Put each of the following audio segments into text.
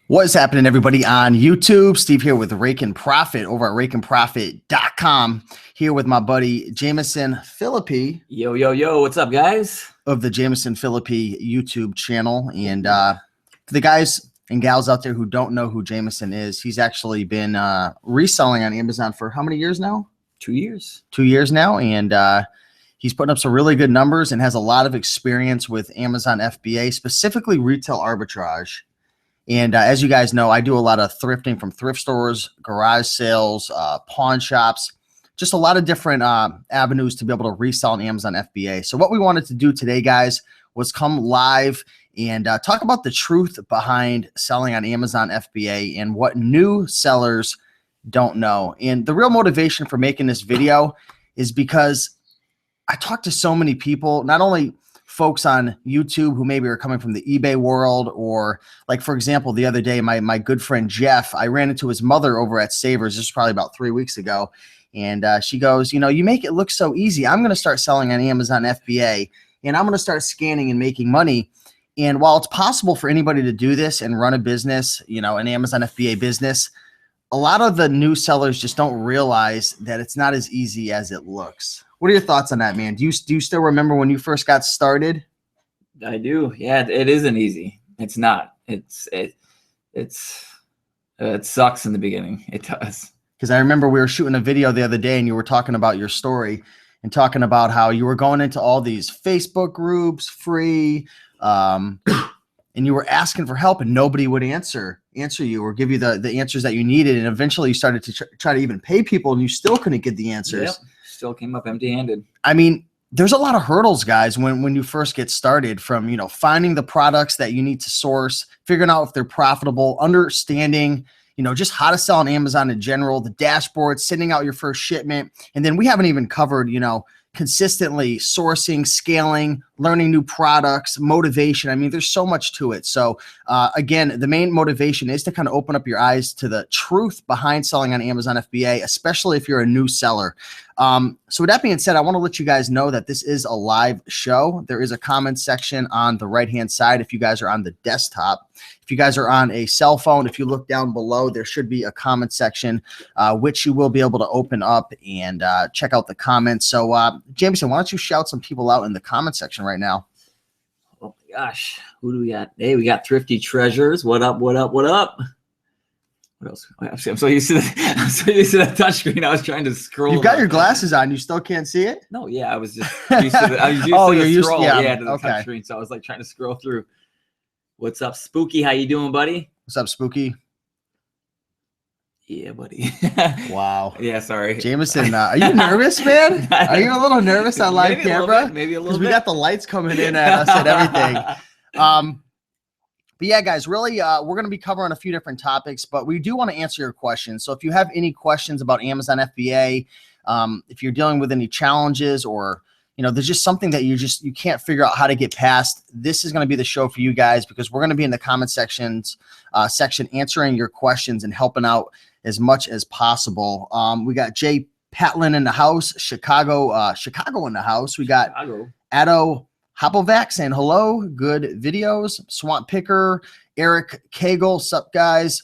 What is happening, everybody, on YouTube? Steve here with Raiken Profit over at RaikenProfit.com. Here with my buddy Jameson Philippi. Yo, yo, yo. What's up, guys? Of the Jameson Philippi YouTube channel. And for the guys and gals out there who don't know who Jameson is, he's actually been reselling on Amazon for how many years now? 2 years. 2 years now. And he's putting up some really good numbers and has a lot of experience with Amazon FBA, specifically retail arbitrage. And as you guys know, I do a lot of thrifting from thrift stores, garage sales, pawn shops, just a lot of different avenues to be able to resell on Amazon FBA. So what we wanted to do today, guys, was come live and talk about the truth behind selling on Amazon FBA and what new sellers don't know. And the real motivation for making this video is because I talk to so many people, not only folks on YouTube who maybe are coming from the eBay world, or like, for example, the other day, my good friend Jeff, I ran into his mother over at Savers. This was probably about 3 weeks ago. And she goes, you know, you make it look so easy. I'm going to start selling on Amazon FBA and I'm going to start scanning and making money. And while it's possible for anybody to do this and run a business, you know, an Amazon FBA business, a lot of the new sellers just don't realize that it's not as easy as it looks. What are your thoughts on that, man? Do you still remember when you first got started? I do. Yeah, it isn't easy. It's not. It sucks in the beginning. It does. Because I remember we were shooting a video the other day and you were talking about your story and talking about how you were going into all these Facebook groups free, and you were asking for help and nobody would answer you or give you the answers that you needed. And eventually you started to try to even pay people and you still couldn't get the answers. Yep. Still came up empty-handed. I mean, there's a lot of hurdles, guys, when you first get started, from, you know, finding the products that you need to source, figuring out if they're profitable, understanding, you know, just how to sell on Amazon in general, the dashboard, sending out your first shipment. And then we haven't even covered, you know, consistently sourcing, scaling, learning new products, motivation. I mean, there's so much to it. So again, the main motivation is to kind of open up your eyes to the truth behind selling on Amazon FBA, especially if you're a new seller. So with that being said, I want to let you guys know that this is a live show. There is a comment section on the right-hand side if you guys are on the desktop. If you guys are on a cell phone, if you look down below, there should be a comment section, which you will be able to open up and check out the comments. So Jameson, why don't you shout some people out in the comment section right now? Oh my gosh. Who do we got? Hey, we got Thrifty Treasures. What up, what up, what up? What else? I'm so used to that touchscreen. I was trying to scroll. You've got your glasses on. You still can't see it? No, yeah. I was just used to the, I was used to the scroll, to the okay. touchscreen. So I was like trying to scroll through. What's up, Spooky? How you doing, buddy? What's up, Spooky? Yeah, buddy. Wow. Yeah, sorry. Jameson, are you nervous, man? Are you a little nervous on live camera? Maybe a little bit. Because we got the lights coming in at us and everything. But yeah, guys, really, we're going to be covering a few different topics, but we do want to answer your questions. So if you have any questions about Amazon FBA, if you're dealing with any challenges, or, you know, there's just something that you can't figure out how to get past, this is going to be the show for you guys, because we're going to be in the comment section answering your questions and helping out as much as possible. We got Jay Patlin in the house, Chicago in the house. We got Addo Hopovac saying hello, good videos. Swamp Picker, Eric Cagle, sup guys.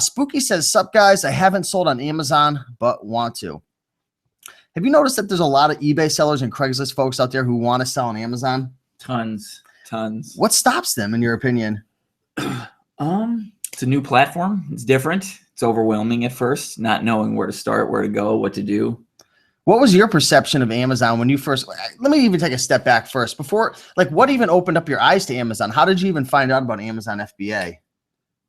Spooky says, sup guys, I haven't sold on Amazon, but want to. Have you noticed that there's a lot of eBay sellers and Craigslist folks out there who want to sell on Amazon? Tons. What stops them, in your opinion? It's a new platform. It's different. It's overwhelming at first, not knowing where to start, where to go, what to do. What was your perception of Amazon when you first, let me even take a step back first before, like, what even opened up your eyes to Amazon? How did you even find out about Amazon FBA?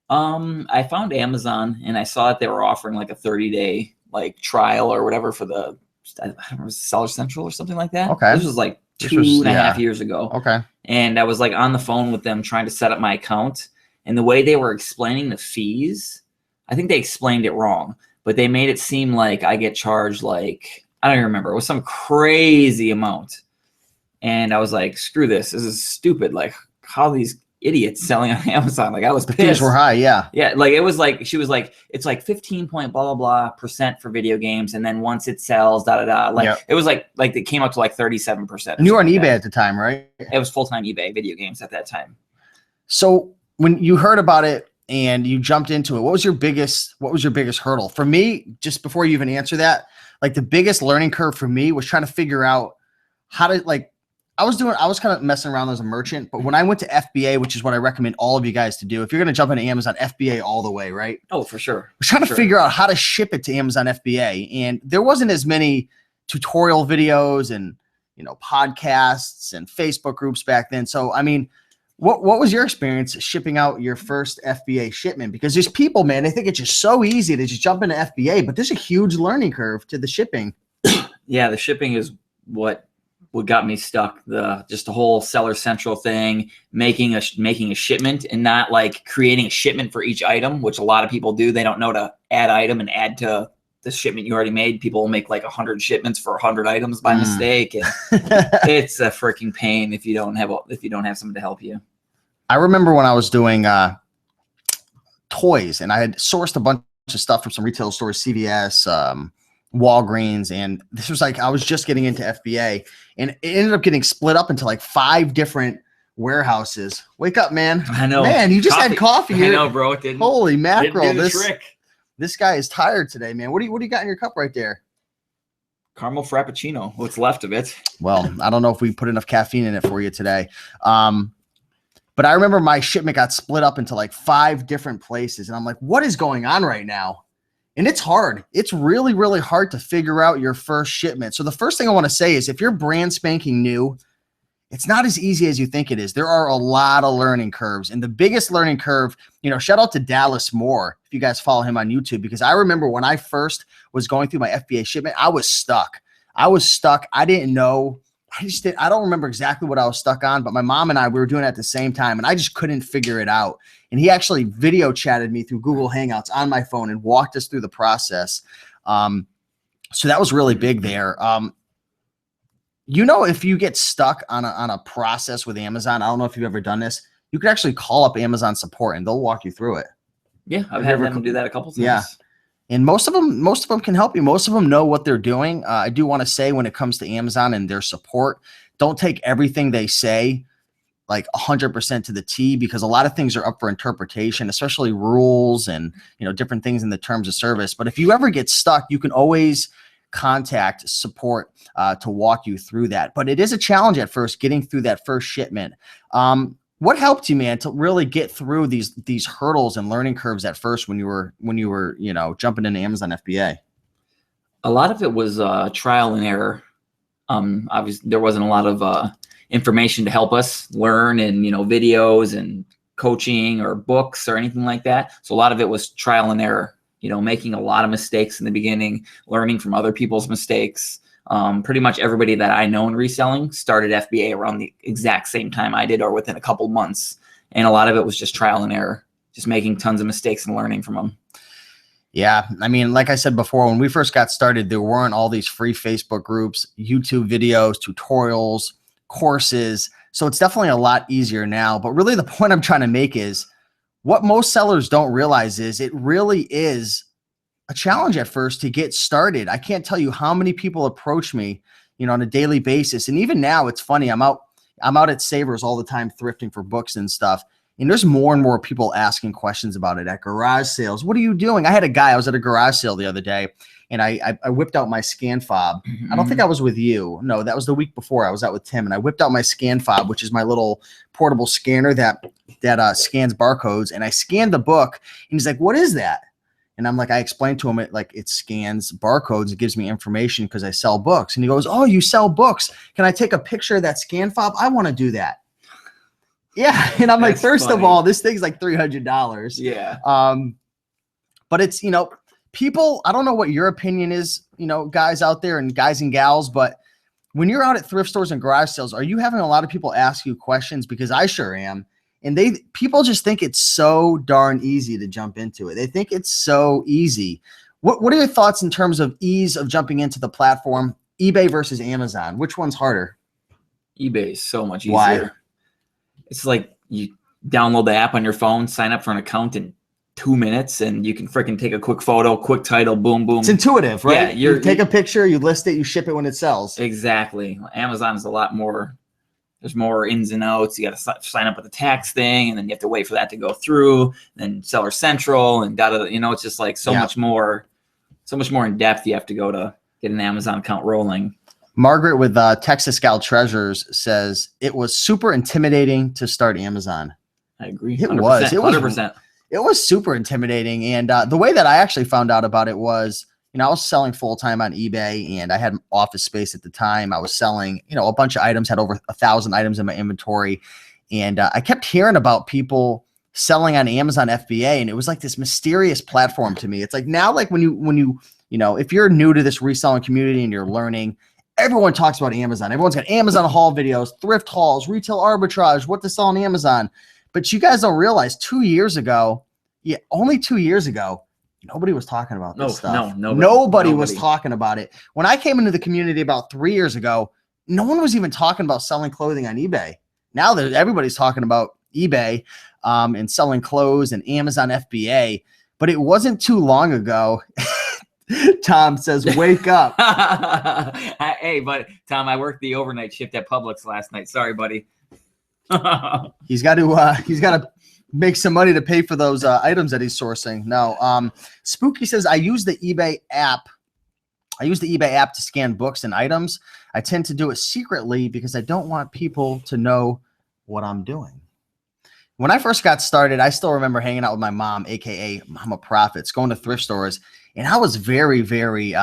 I found Amazon and I saw that they were offering like a 30-day like trial or whatever for the, I don't remember, Seller Central or something like that. Okay. This was like two and a half years ago. Okay. And I was like on the phone with them trying to set up my account, and the way they were explaining the fees, I think they explained it wrong, but they made it seem like I get charged like, I don't even remember. It was some crazy amount. And I was like, screw this. This is stupid. Like, how are these idiots selling on Amazon? Like, I was pissed. The fees were high, yeah. Yeah, like, it was like, she was like, it's like 15 point blah, blah, blah % for video games. And then once it sells, da, da, da. Like, It was like it came up to like 37%. And you were on eBay at the time, right? It was full-time eBay video games at that time. So when you heard about it and you jumped into it. What was your biggest hurdle? For me, just before you even answer that, like the biggest learning curve for me was trying to figure out how to I was kind of messing around as a merchant, but when I went to FBA, which is what I recommend all of you guys to do, if you're going to jump into Amazon, FBA all the way, right? Oh, for sure. I was trying to figure out how to ship it to Amazon FBA, and there wasn't as many tutorial videos and, podcasts and Facebook groups back then. So, I mean, what was your experience shipping out your first FBA shipment? Because there's people, man, they think it's just so easy to just jump into FBA, but there's a huge learning curve to the shipping. Yeah, the shipping is what got me stuck. Just the whole Seller Central thing, making a shipment and not like creating a shipment for each item, which a lot of people do. They don't know to add item and add to the shipment you already made. People will make like 100 shipments for 100 items by mistake, and it's a freaking pain if you don't have someone to help you. I remember when I was doing toys, and I had sourced a bunch of stuff from some retail stores, CVS, Walgreens, and this was like I was just getting into FBA, and it ended up getting split up into like 5 different warehouses. Wake up, man! I know, man. You just had coffee here. I know, bro. It didn't. Holy mackerel! Didn't do the trick. This guy is tired today, man. What do you got in your cup right there? Caramel Frappuccino. What's left of it? Well, I don't know if we put enough caffeine in it for you today. But I remember my shipment got split up into like 5 different places, and I'm like, what is going on right now? And it's hard. It's really, really hard to figure out your first shipment. So the first thing I want to say is if you're brand spanking new, it's not as easy as you think it is. There are a lot of learning curves, and the biggest learning curve, shout out to Dallas Moore, if you guys follow him on YouTube, because I remember when I first was going through my FBA shipment, I was stuck. I didn't know. I don't remember exactly what I was stuck on, but my mom and we were doing it at the same time, and I just couldn't figure it out. And he actually video chatted me through Google Hangouts on my phone and walked us through the process. So that was really big there. If you get stuck on a process with Amazon, I don't know if you've ever done this, you could actually call up Amazon support and they'll walk you through it. Yeah, I've had them do that a couple times. Yeah. And most of them can help you. Most of them know what they're doing. I do want to say when it comes to Amazon and their support, don't take everything they say like 100% to the T, because a lot of things are up for interpretation, especially rules and, different things in the terms of service. But if you ever get stuck, you can always contact support to walk you through that. But it is a challenge at first, getting through that first shipment. What helped you, man, to really get through these hurdles and learning curves at first when you were jumping into Amazon FBA? A lot of it was trial and error. Obviously, there wasn't a lot of information to help us learn, and videos and coaching or books or anything like that. So a lot of it was trial and error. Making a lot of mistakes in the beginning, learning from other people's mistakes. Pretty much everybody that I know in reselling started FBA around the exact same time I did, or within a couple months. And a lot of it was just trial and error, just making tons of mistakes and learning from them. Yeah. I mean, like I said before, when we first got started, there weren't all these free Facebook groups, YouTube videos, tutorials, courses. So it's definitely a lot easier now. But really the point I'm trying to make is what most sellers don't realize is it really is a challenge at first to get started. I can't tell you how many people approach me, on a daily basis. And even now it's funny. I'm out at Savers all the time, thrifting for books and stuff. And there's more and more people asking questions about it at garage sales. What are you doing? I was at a garage sale the other day, and I whipped out my scan fob. I don't think I was with you. No, that was the week before. I was out with Tim, and I whipped out my scan fob, which is my little portable scanner that scans barcodes. And I scanned the book, and he's like, "What is that?" And I'm like, I explained to him it scans barcodes. It gives me information because I sell books. And he goes, "Oh, you sell books? Can I take a picture of that scan fob? I want to do that." Yeah. And I'm like, first of all, this thing's like $300. Yeah. But it's, people, I don't know what your opinion is, guys out there and guys and gals, but when you're out at thrift stores and garage sales, are you having a lot of people ask you questions? Because I sure am. And people just think it's so darn easy to jump into it. They think it's so easy. What are your thoughts in terms of ease of jumping into the platform, eBay versus Amazon? Which one's harder? eBay is so much easier. Why? It's like you download the app on your phone, sign up for an account in 2 minutes, and you can freaking take a quick photo, quick title, boom, boom. It's intuitive, right? Yeah, you take a picture, you list it, you ship it when it sells. Exactly. Amazon is a lot more there's more ins and outs. You got to sign up with the tax thing, and then you have to wait for that to go through. Then Seller Central, and it's just like so much more in depth. You have to go to get an Amazon account rolling. Margaret with Texas Gal Treasures says it was super intimidating to start Amazon. I agree. It was 100%. It was super intimidating. And the way that I actually found out about it was, I was selling full time on eBay, and I had office space at the time. I was selling, a bunch of items, had over 1,000 items in my inventory. And I kept hearing about people selling on Amazon FBA. And it was like this mysterious platform to me. It's like now, like when you, if you're new to this reselling community and you're learning, everyone talks about Amazon. Everyone's got Amazon haul videos, thrift hauls, retail arbitrage, what to sell on Amazon. But you guys don't realize only 2 years ago, nobody was talking about this stuff. Nobody was talking about it. When I came into the community about 3 years ago, no one was even talking about selling clothing on eBay. Now that everybody's talking about eBay and selling clothes and Amazon FBA, but it wasn't too long ago. Tom says, wake up. Hey, but Tom, I worked the overnight shift at Publix last night. Sorry, buddy. He's got to make some money to pay for those items that he's sourcing. No, Spooky says, I use the eBay app to scan books and items. I tend to do it secretly because I don't want people to know what I'm doing. When I first got started, I still remember hanging out with my mom, AKA Mama Profits, going to thrift stores. And I was very, very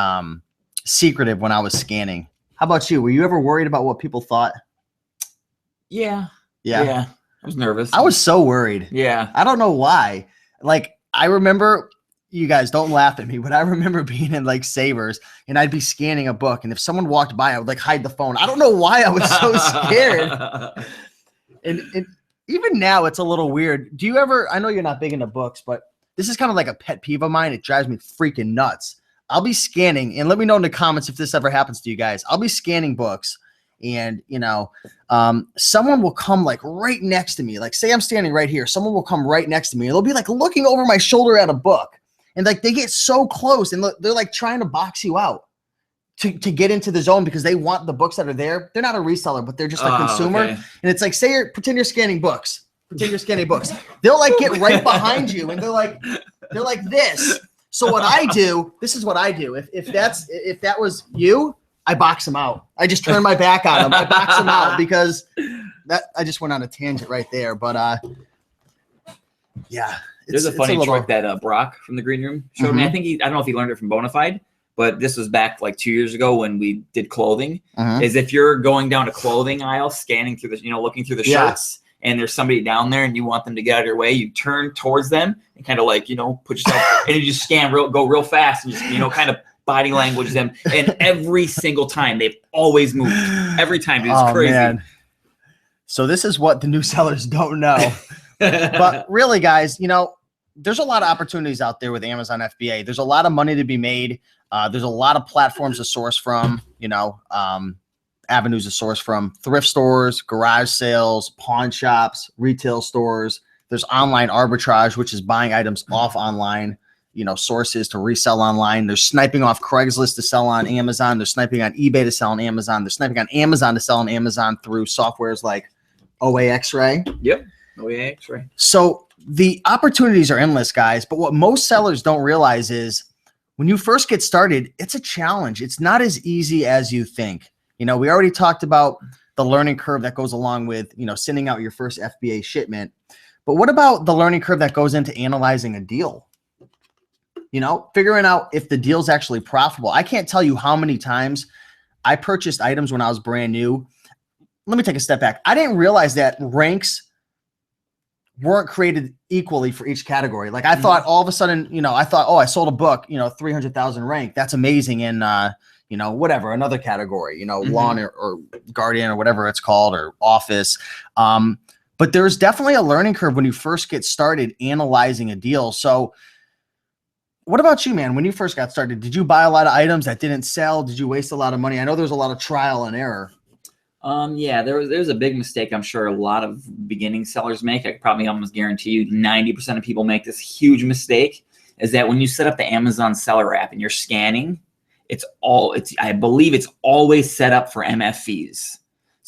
secretive when I was scanning. How about you? Were you ever worried about what people thought? Yeah. I was nervous. I was so worried. Yeah. I don't know why. Like, I remember, you guys don't laugh at me, but I remember being in like Savers and I'd be scanning a book. And if someone walked by, I would like hide the phone. I don't know why I was so scared. And even now it's a little weird. Do you ever, I know you're not big into books, but this is kind of like a pet peeve of mine. It drives me freaking nuts. I'll be scanning, and let me know in the comments if this ever happens to you guys. I'll be scanning books, and someone will come like right next to me. Like, say I'm standing right here, someone will come right next to me, and they'll be like looking over my shoulder at a book, and like they get so close, and they're like trying to box you out to get into the zone because they want the books that are there. They're not a reseller, but they're just a consumer. Okay. And it's like, pretend you're scanning books. Pretend you're scanning books. They'll like get right behind you, and they're like this. So what I do, this is what I do. If that was you, I box them out. I just turn my back on them. I box them out because I just went on a tangent right there. But yeah. There's a funny trick that Brock from the Green Room showed me. I don't know if he learned it from Bonafide, but this was back like 2 years ago when we did clothing. Is if you're going down a clothing aisle, scanning through the, looking through the shirts, and there's somebody down there and you want them to get out of your way, you turn towards them and kind of like, put yourself and you just go real fast and just, kind of body language them. And every single time they've always moved. Every time. It's crazy. Man. So this is what the new sellers don't know. But really, guys, there's a lot of opportunities out there with Amazon FBA. There's a lot of money to be made. There's a lot of platforms to source from, avenues to source from: thrift stores, garage sales, pawn shops, retail stores. There's online arbitrage, which is buying items off online, sources to resell online. There's sniping off Craigslist to sell on Amazon. There's sniping on eBay to sell on Amazon. There's sniping on Amazon to sell on Amazon through softwares like OA X-Ray. Yep. OA X-Ray. So the opportunities are endless, guys. But what most sellers don't realize is when you first get started, it's a challenge. It's not as easy as you think. We already talked about the learning curve that goes along with, sending out your first FBA shipment. But what about the learning curve that goes into analyzing a deal? Figuring out if the deal's actually profitable. I can't tell you how many times I purchased items when I was brand new. Let me take a step back. I didn't realize that ranks weren't created equally for each category. Like I thought all of a sudden, I thought, oh, I sold a book, 300,000 rank. That's amazing. In, whatever, another category, lawn or guardian or whatever it's called, or office. But there's definitely a learning curve when you first get started analyzing a deal. So what about you, man? When you first got started, did you buy a lot of items that didn't sell? Did you waste a lot of money? I know there's a lot of trial and error. Yeah, there's a big mistake I'm sure a lot of beginning sellers make. I could probably almost guarantee you 90% of people make this huge mistake, is that when you set up the Amazon seller app and you're scanning, I believe it's always set up for MF fees.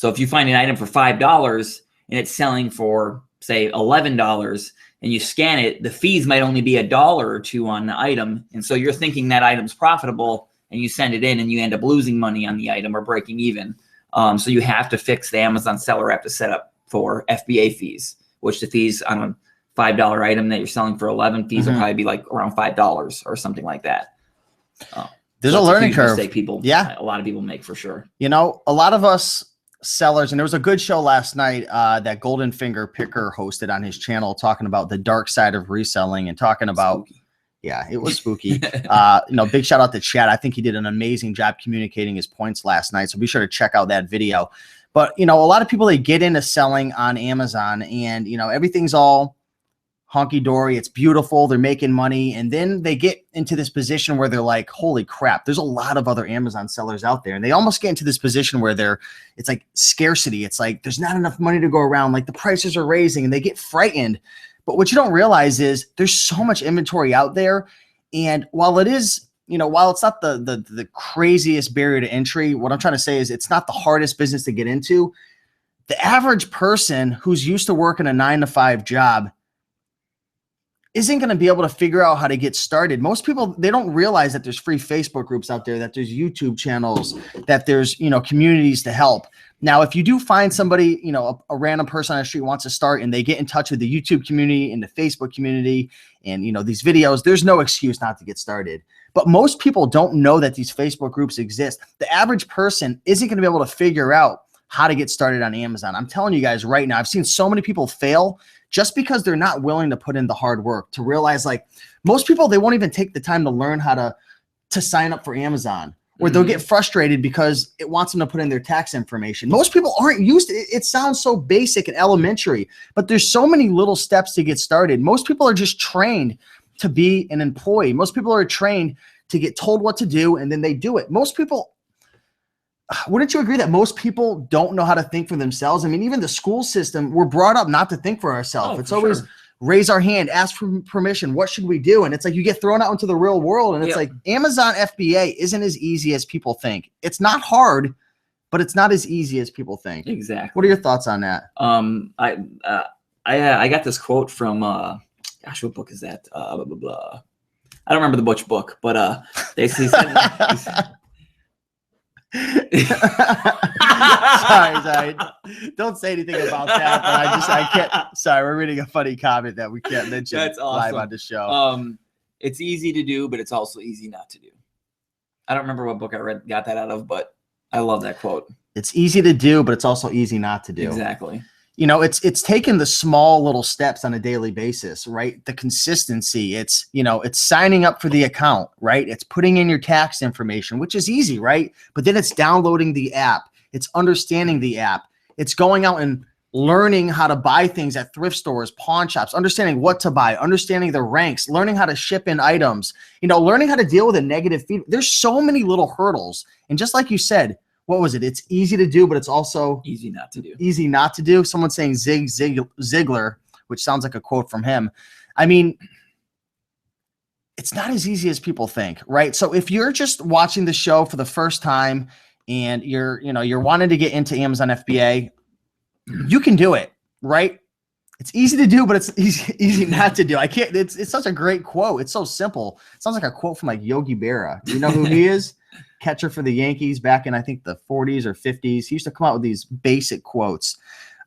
So if you find an item for $5 and it's selling for, say, $11, and you scan it, the fees might only be $1 or $2 on the item. And so you're thinking that item's profitable, and you send it in and you end up losing money on the item or breaking even. So you have to fix the Amazon seller app to set up for FBA fees, which the fees on a $5 item that you're selling for 11, fees will probably be like around $5 or something like that. There's a learning curve. A lot of people make, for sure. You know, a lot of us sellers, and there was a good show last night that Golden Finger Picker hosted on his channel, talking about the dark side of reselling and talking about, yeah, it was spooky. You know, big shout out to Chad. I think he did an amazing job communicating his points last night. So be sure to check out that video. But, you know, a lot of people, they get into selling on Amazon and, you know, everything's all honky-dory. It's beautiful. They're making money. And then they get into this position where they're like, holy crap, there's a lot of other Amazon sellers out there. And they almost get into this position where it's like scarcity. It's like, there's not enough money to go around. Like the prices are raising and they get frightened. But what you don't realize is there's so much inventory out there. And while it is, you know, while it's not the craziest barrier to entry, what I'm trying to say is it's not the hardest business to get into. The average person who's used to working a 9-to-5 job isn't going to be able to figure out how to get started. Most people, they don't realize that there's free Facebook groups out there, that there's YouTube channels, that there's, you know, communities to help. Now, if you do find somebody, you know, a random person on the street wants to start and they get in touch with the YouTube community and the Facebook community and, you know, these videos, there's no excuse not to get started. But most people don't know that these Facebook groups exist. The average person isn't going to be able to figure out how to get started on Amazon. I'm telling you guys right now, I've seen so many people fail just because they're not willing to put in the hard work to realize, like, most people, they won't even take the time to learn how to sign up for Amazon, or they'll get frustrated because it wants them to put in their tax information. Most people aren't used to it. It sounds so basic and elementary, but there's so many little steps to get started. Most people are just trained to be an employee. Most people are trained to get told what to do and then they do it. Most people, wouldn't you agree that most people don't know how to think for themselves? I mean, even the school system, we're brought up not to think for ourselves. It's always raise our hand, ask for permission. What should we do? And it's like you get thrown out into the real world. And it's like Amazon FBA isn't as easy as people think. It's not hard, but it's not as easy as people think. Exactly. What are your thoughts on that? I got this quote from, gosh, what book is that? Blah, blah, blah. I don't remember the Butch book, but he said, sorry. Don't say anything about that. But I can't. Sorry, we're reading a funny comment that we can't mention live on the show. It's easy to do, but it's also easy not to do. I don't remember what book I got that out of, but I love that quote. It's easy to do, but it's also easy not to do. Exactly. You know, it's taking the small little steps on a daily basis, right? The consistency, it's, you know, it's signing up for the account, right? It's putting in your tax information, which is easy, right? But then it's downloading the app. It's understanding the app. It's going out and learning how to buy things at thrift stores, pawn shops, understanding what to buy, understanding the ranks, learning how to ship in items, you know, learning how to deal with a negative feedback. There's so many little hurdles. And just like you said, what was it? It's easy to do, but it's also easy not to do. Easy not to do. Someone's saying Zig Ziglar, which sounds like a quote from him. I mean, it's not as easy as people think, right? So if you're just watching the show for the first time and you're wanting to get into Amazon FBA, you can do it, right? It's easy to do, but it's easy not to do. I can't. It's such a great quote. It's so simple. It sounds like a quote from like Yogi Berra. Do you know who he is? Catcher for the Yankees back in, I think, the 40s or 50s. He used to come out with these basic quotes.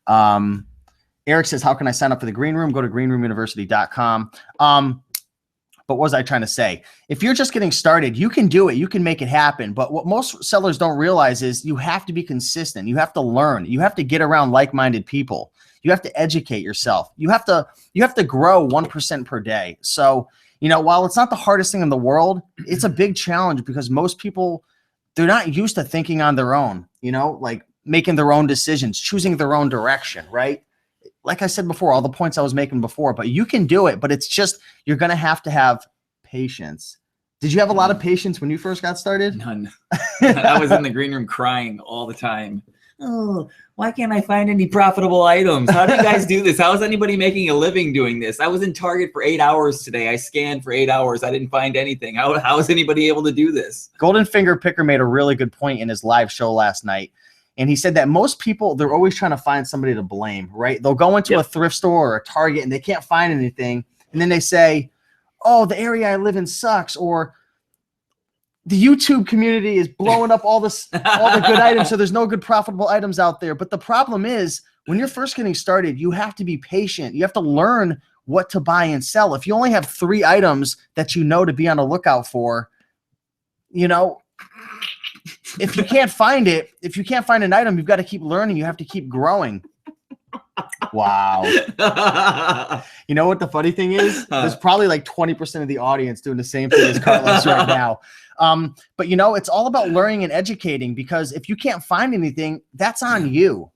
Eric says, how can I sign up for the green room? Go to greenroomuniversity.com. But what was I trying to say? If you're just getting started, you can do it. You can make it happen. But what most sellers don't realize is you have to be consistent. You have to learn. You have to get around like-minded people. You have to educate yourself. You have to grow 1% per day. So, you know, while it's not the hardest thing in the world, it's a big challenge because most people, they're not used to thinking on their own, you know, like making their own decisions, choosing their own direction, right? Like I said before, all the points I was making before, but you can do it, but it's just, you're going to have patience. Did you have a lot of patience when you first got started? None. I was in the green room crying all the time. Oh, why can't I find any profitable items? How do you guys do this? How is anybody making a living doing this? I was in Target for 8 hours today. I scanned for 8 hours. I didn't find anything. How is anybody able to do this? Golden Finger Picker made a really good point in his live show last night. And he said that most people, they're always trying to find somebody to blame, right? They'll go into a thrift store or a Target and they can't find anything. And then they say, oh, the area I live in sucks, or the YouTube community is blowing up all the good items, so there's no good profitable items out there. But the problem is, when you're first getting started, you have to be patient. You have to learn what to buy and sell. If you only have 3 items that you know to be on the lookout for, you know, if you can't find it, if you can't find an item, you've got to keep learning. You have to keep growing. Wow. You know what the funny thing is? There's probably like 20% of the audience doing the same thing as Carlos right now. But you know, it's all about learning and educating, because if you can't find anything, that's on you.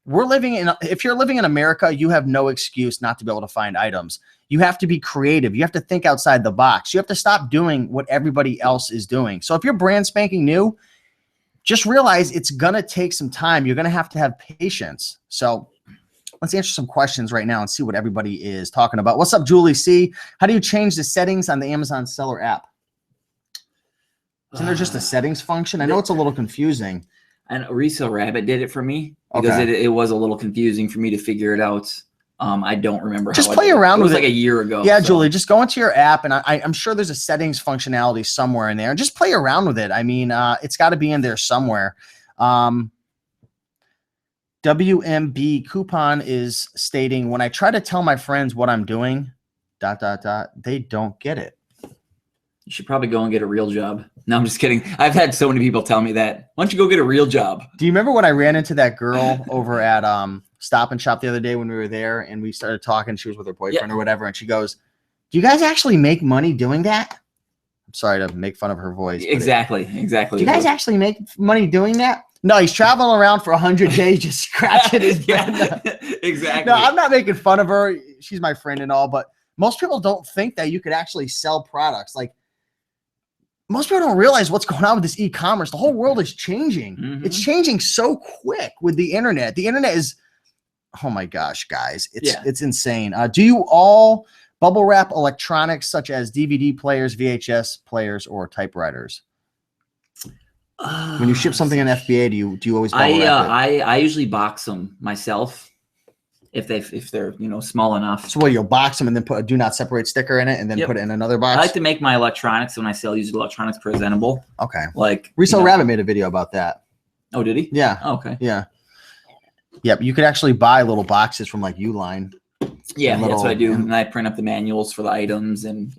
If you're living in America, you have no excuse not to be able to find items. You have to be creative. You have to think outside the box. You have to stop doing what everybody else is doing. So if you're brand spanking new, just realize it's going to take some time. You're going to have patience. So let's answer some questions right now and see what everybody is talking about. What's up, Julie C? How do you change the settings on the Amazon seller app? Isn't there just a settings function? I know it's a little confusing. And Resale Rabbit did it for me because it was a little confusing for me to figure it out. I don't remember. Just play around with it. It was like a year ago. Yeah, so. Julie, just go into your app, and I'm sure there's a settings functionality somewhere in there. And just play around with it. I mean, it's got to be in there somewhere. WMB Coupon is stating, when I try to tell my friends what I'm doing, ... they don't get it. You should probably go and get a real job. No, I'm just kidding. I've had so many people tell me that. Why don't you go get a real job? Do you remember when I ran into that girl over at Stop and Shop the other day when we were there and we started talking? She was with her boyfriend or whatever, and she goes, do you guys actually make money doing that? I'm sorry to make fun of her voice. Exactly. Do you guys actually make money doing that? No, he's traveling around for 100 days just scratching his butt. Exactly. No, I'm not making fun of her. She's my friend and all, but most people don't think that you could actually sell products. Like, most people don't realize what's going on with this e-commerce. The whole world is changing. Mm-hmm. It's changing so quick with the internet. The internet is, oh my gosh, guys, it's insane. Do you all bubble wrap electronics such as DVD players, VHS players, or typewriters? When you ship something in FBA, do you always bubble wrap it? I usually box them myself. If they're small enough. So you'll box them and then put a do not separate sticker in it and then put it in another box? I like to make my electronics when I sell used electronics presentable. Okay. Like Resale Rabbit made a video about that. Oh, did he? Yeah. Oh, okay. Yeah. Yep. You could actually buy little boxes from like Uline. Yeah, that's what I do. And I print up the manuals for the items and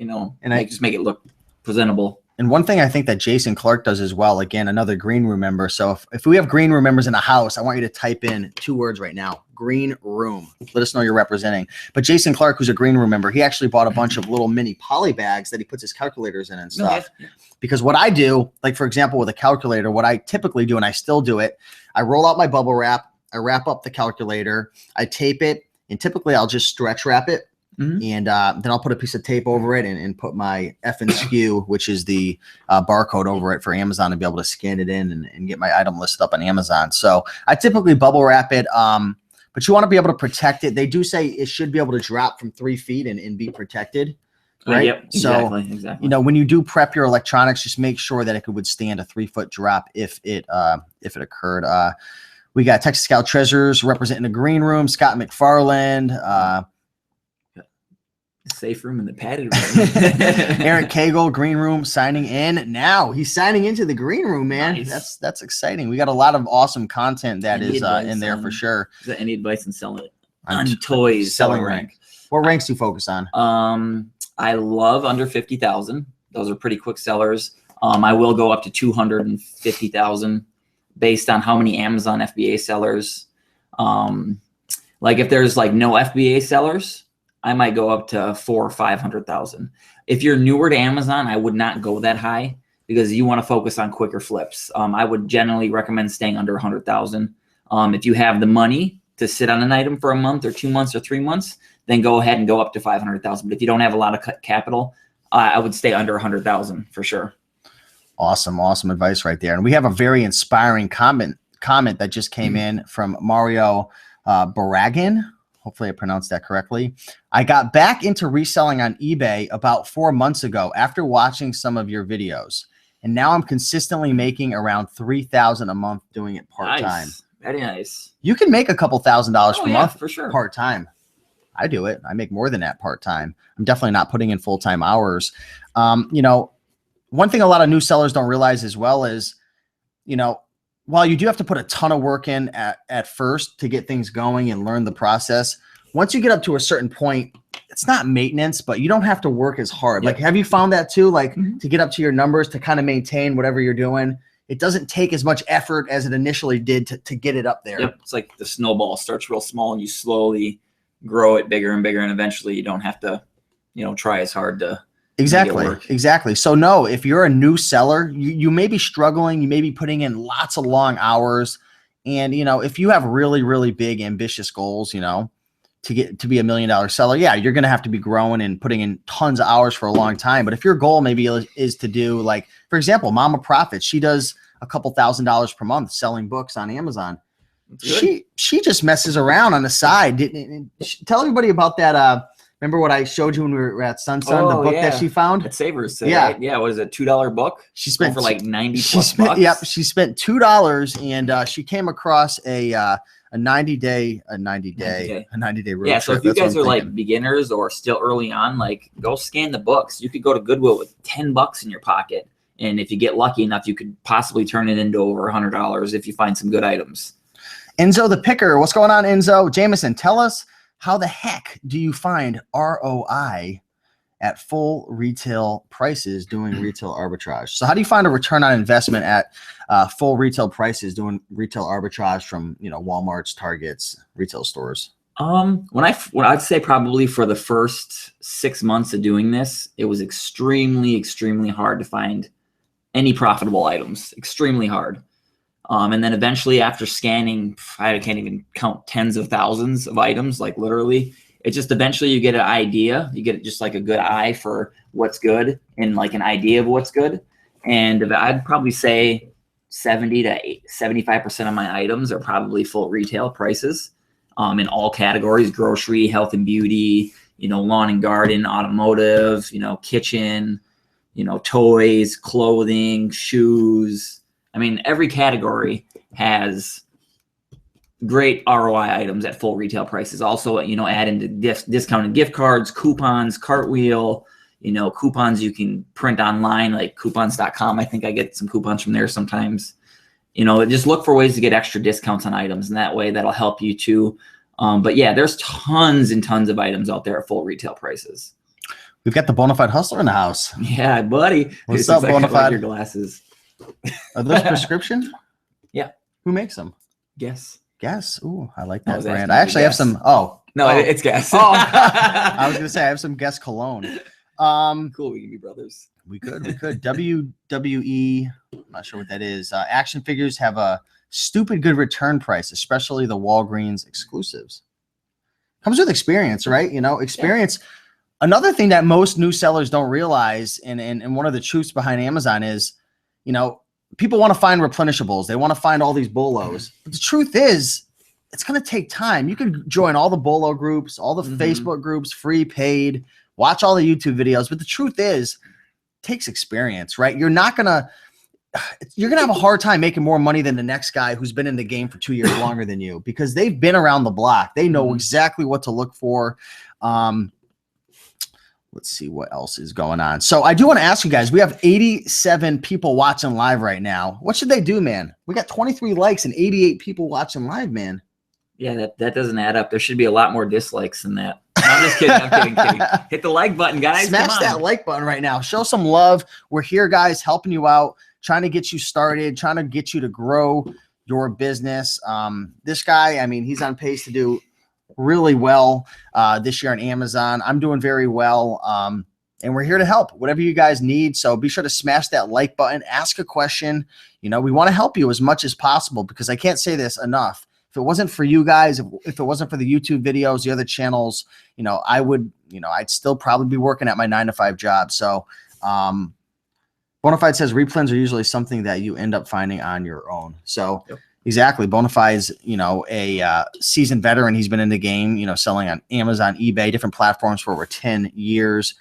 I just make it look presentable. And one thing I think that Jason Clark does as well, again, another green room member. So if we have green room members in a house, I want you to type in 2 words right now, green room. Let us know you're representing. But Jason Clark, who's a green room member, he actually bought a bunch of little mini poly bags that he puts his calculators in and stuff. Okay. Because what I do, like for example, with a calculator, what I typically do, and I still do it, I roll out my bubble wrap, I wrap up the calculator, I tape it, and typically I'll just stretch wrap it. Mm-hmm. And then I'll put a piece of tape over it and put my SKU, which is the barcode over it for Amazon to be able to scan it in and get my item listed up on Amazon. So I typically bubble wrap it, but you want to be able to protect it. They do say it should be able to drop from 3 feet and be protected, right? Yep, exactly. When you do prep your electronics, just make sure that it could withstand a 3-foot drop if it occurred. We got Texas Scout Treasures representing the green room, Scott McFarland, safe room and the padded room. Eric Cagle, green room, signing in now. He's signing into the green room, man. Nice. That's exciting. We got a lot of awesome content that is in there for sure. Is there any advice in selling it? On toys, selling rank. What ranks do you focus on? I love under 50,000. Those are pretty quick sellers. I will go up to 250,000 based on how many Amazon FBA sellers. Like if there's like no FBA sellers, I might go up to 400,000 or 500,000. If you're newer to Amazon, I would not go that high because you want to focus on quicker flips. I would generally recommend staying under 100,000. If you have the money to sit on an item for a month or 2 months or 3 months, then go ahead and go up to 500,000. But if you don't have a lot of capital, I would stay under 100,000 for sure. Awesome advice right there. And we have a very inspiring comment that just came in from Mario Baragin. Hopefully I pronounced that correctly. I got back into reselling on eBay about 4 months ago after watching some of your videos. And now I'm consistently making around $3,000 a month doing it part-time. Nice. Very nice. You can make a couple $1,000s per month for sure. part-time. I do it. I make more than that part-time. I'm definitely not putting in full-time hours. You know, one thing a lot of new sellers don't realize as well is, you know, while you do have to put a ton of work in at first to get things going and learn the process, once you get up to a certain point, it's not maintenance, but you don't have to work as hard. Yep. Like, have you found that too? Like to get up to your numbers, to kind of maintain whatever you're doing, it doesn't take as much effort as it initially did to get it up there. Yep. It's like the snowball starts real small and you slowly grow it bigger and bigger. And eventually you don't have to, you know, try as hard to Exactly. So no, if you're a new seller, you may be struggling. You may be putting in lots of long hours. And, you know, if you have really, really big, ambitious goals, you know, to get to be $1 million seller, yeah, you're going to have to be growing and putting in tons of hours for a long time. But if your goal maybe is to do, like, for example, Mama Profit, she does a couple $1,000s per month selling books on Amazon. She just messes around on the side. Tell everybody about that. Remember what I showed you when we were at Sun, the book that she found at Savers? Yeah. Right? Yeah. What is it? $2 book? She spent for like 90 plus bucks. Yep. She spent $2 and she came across a 90-day road Yeah. So trip. if you That's guys what are I'm like thinking. beginners or still early on, like go scan the books. You could go to Goodwill with $10 in your pocket. And if you get lucky enough, you could possibly turn it into over $100 if you find some good items. Enzo the Picker. What's going on, Enzo? Jameson, tell us, how the heck do you find ROI at full retail prices doing retail arbitrage? So how do you find a return on investment at full retail prices doing retail arbitrage from, you know, Walmart's, Target's, retail stores? When I'd say probably for the first 6 months of doing this, it was extremely, extremely hard to find any profitable items. Extremely hard. And then eventually after scanning, I can't even count tens of thousands of items, like literally, it just eventually you get an idea. You get just like a good eye for what's good and like an idea of what's good. And I'd probably say 70 to 75% of my items are probably full retail prices in all categories: grocery, health and beauty, you know, lawn and garden, automotive, you know, kitchen, you know, toys, clothing, shoes. I mean, every category has great ROI items at full retail prices. Also, you know, add into discounted gift cards, coupons, Cartwheel, you know, coupons you can print online, like coupons.com. I think I get some coupons from there sometimes. You know, just look for ways to get extra discounts on items, and that way that'll help you too. But yeah, there's tons and tons of items out there at full retail prices. We've got the Bonafide Hustler in the house. Yeah, buddy. What's up, Bonafide? Like your glasses. Are those prescription? Yeah. Who makes them? Guess. Ooh, I like that was brand. asking I actually have some. It's Guess. I was gonna say I have some Guess cologne. Cool. We can be brothers. We could. WWE. I'm not sure what that is. Action figures have a stupid good return price, especially the Walgreens exclusives. Comes with experience, right? You know, experience. Yeah. Another thing that most new sellers don't realize, and one of the truths behind Amazon is, you know, people want to find replenishables. They want to find all these bolos. But the truth is, it's going to take time. You can join all the bolo groups, all the Facebook groups, free, paid, watch all the YouTube videos. But the truth is, it takes experience, right? You're going to have a hard time making more money than the next guy who's been in the game for 2 years longer than you, because they've been around the block. They know exactly what to look for. Let's see what else is going on. So I do want to ask you guys, we have 87 people watching live right now. What should they do, man? We got 23 likes and 88 people watching live, man. Yeah, that doesn't add up. There should be a lot more dislikes than that. No, I'm just kidding. I'm kidding. Hit the like button, guys. Smash that like button right now. Show some love. We're here, guys, helping you out, trying to get you started, trying to get you to grow your business. This guy, I mean, he's on pace to do really well this year on Amazon. I'm doing very well. And we're here to help whatever you guys need. So be sure to smash that like button, ask a question. You know, we want to help you as much as possible, because I can't say this enough. If it wasn't for you guys, if it wasn't for the YouTube videos, the other channels, you know, I'd still probably be working at my 9-to-5 job. So, Bonafide says replens are usually something that you end up finding on your own. So exactly. Bonafide's, you know, a seasoned veteran. He's been in the game, you know, selling on Amazon, eBay, different platforms for over 10 years.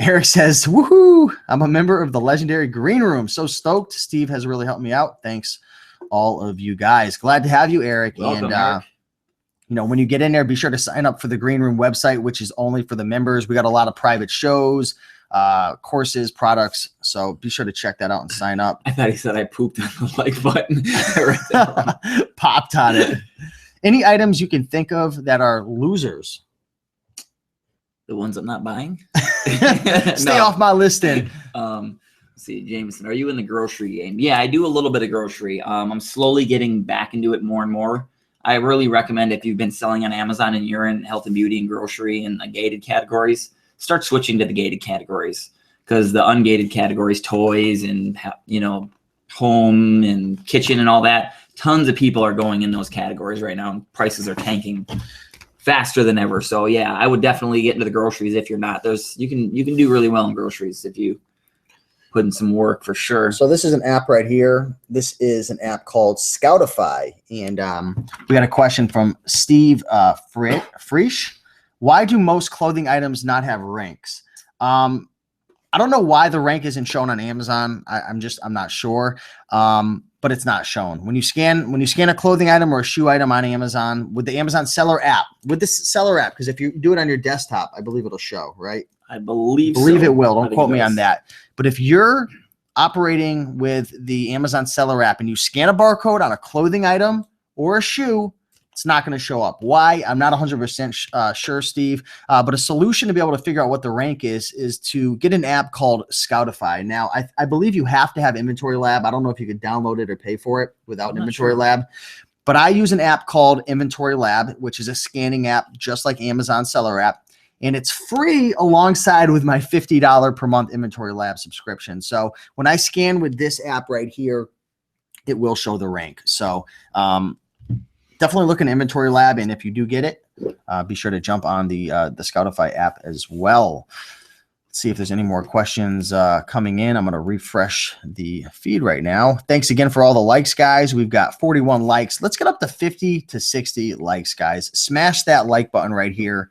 Eric says, woohoo, I'm a member of the legendary green room. So stoked. Steve has really helped me out. Thanks, all of you guys. Glad to have you, Eric. Welcome, and Eric. you know, when you get in there, be sure to sign up for the green room website, which is only for the members. We got a lot of private shows, courses, products. So be sure to check that out and sign up. I thought he said I pooped on the like button. Popped on it. Any items you can think of that are losers? The ones I'm not buying. Stay off my listing. Let's see, Jameson, are you in the grocery game? Yeah, I do a little bit of grocery. I'm slowly getting back into it more and more. I really recommend if you've been selling on Amazon and you're in health and beauty and grocery and the gated categories, start switching to the gated categories, because the ungated categories, toys and, you know, home and kitchen and all that, tons of people are going in those categories right now, and prices are tanking faster than ever. So yeah, I would definitely get into the groceries if you're not. You can do really well in groceries if you put in some work, for sure. So this is an app right here. This is an app called Scoutify. And we got a question from Steve Frisch. Why do most clothing items not have ranks? I don't know why the rank isn't shown on Amazon. I'm not sure. But it's not shown. When you scan a clothing item or a shoe item on Amazon with the Amazon seller app, because if you do it on your desktop, I believe it'll show, right? I believe it will. Don't quote me on that. But if you're operating with the Amazon seller app and you scan a barcode on a clothing item or a shoe, it's not going to show up. Why? I'm not 100% sure, Steve. But a solution to be able to figure out what the rank is to get an app called Scoutify. Now, I believe you have to have Inventory Lab. I don't know if you could download it or pay for it without Inventory Lab. But I use an app called Inventory Lab, which is a scanning app just like Amazon seller app. And it's free alongside with my $50 per month Inventory Lab subscription. So when I scan with this app right here, it will show the rank. So definitely look in Inventory Lab. And if you do get it, be sure to jump on the Scoutify app as well. Let's see if there's any more questions coming in. I'm going to refresh the feed right now. Thanks again for all the likes, guys. We've got 41 likes. Let's get up to 50 to 60 likes, guys. Smash that like button right here.